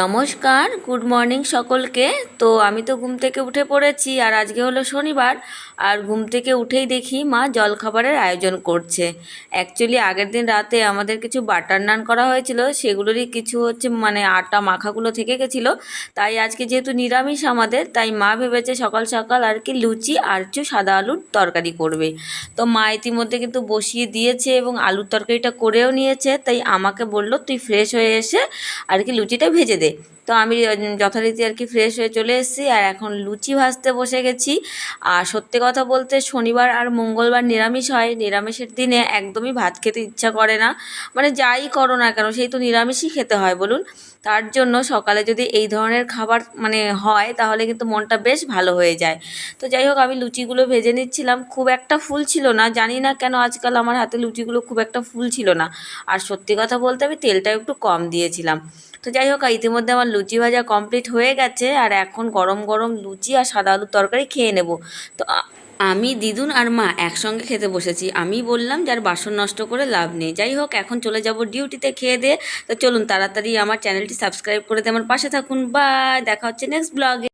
নমস্কার, good morning সকলকে। তো আমি তো ঘুম থেকে উঠে পড়েছি, আর আজকে হলো শনিবার। আর ঘুম থেকে উঠেই দেখি মা জলখাবারের আয়োজন করছে। অ্যাকচুয়ালি আগের দিন রাতে আমাদের কিছু বাটার নান করা হয়েছিল, সেগুলোরই কিছু মানে আটা মাখাগুলো থেকে গেছিলো। তাই আজকে যেহেতু নিরামিষ আমাদের, তাই মা ভেবেছে সকাল সকাল আর কি লুচি আর একটু সাদা আলুর তরকারি করবে। তো মা ইতিমধ্যে কিন্তু বসিয়ে দিয়েছে এবং আলুর তরকারিটা করেও নিয়েছে। তাই আমাকে বললো তুই ফ্রেশ হয়ে এসে আর কি লুচিটা ভেজে দে। তো আমি যথারীতি আর কি ফ্রেশ হয়ে চলে এসেছি, আর এখন লুচি ভাজতে বসে গেছি। আর সত্যি কথা বলতে শনিবার আর মঙ্গলবার নিরামিষ হয়, নিরামিষের দিনে একদমই ভাত খেতে ইচ্ছা করে না। মানে যাই করো না কেন, সেই তো নিরামিষই খেতে হয় বলুন। তার জন্য সকালে যদি এই ধরনের খাবার হয়, তাহলে কিন্তু মনটা বেশ ভালো হয়ে যায়। তো যাই হোক, আমি লুচিগুলো ভেজে নিচ্ছিলাম। খুব একটা ফুল ছিল না, জানি না কেন আজকাল আমার হাতে লুচিগুলো খুব একটা ফুল ছিল না। আর সত্যি কথা বলতে আমি তেলটা একটু কম দিয়েছিলাম। তো যাই হোক, ইতিমধ্যে আমার লুচি ভাজা কমপ্লিট হয়ে গেছে, আর এখন গরম গরম লুচি আর সাদা আলুর তরকারি খেয়ে নেব। তো আমি, দিদুন আর মা একসঙ্গে খেতে বসেছি। আমি বললাম যে আর বাসন নষ্ট করে লাভ নেই। যাই হোক, এখন চলে যাব ডিউটিতে খেয়ে দিয়ে। তো চলুন তাড়াতাড়ি আমার চ্যানেলটি সাবস্ক্রাইব করে দিয়ে আমার পাশে থাকুন। বাই, দেখা হচ্ছে নেক্সট ব্লগে।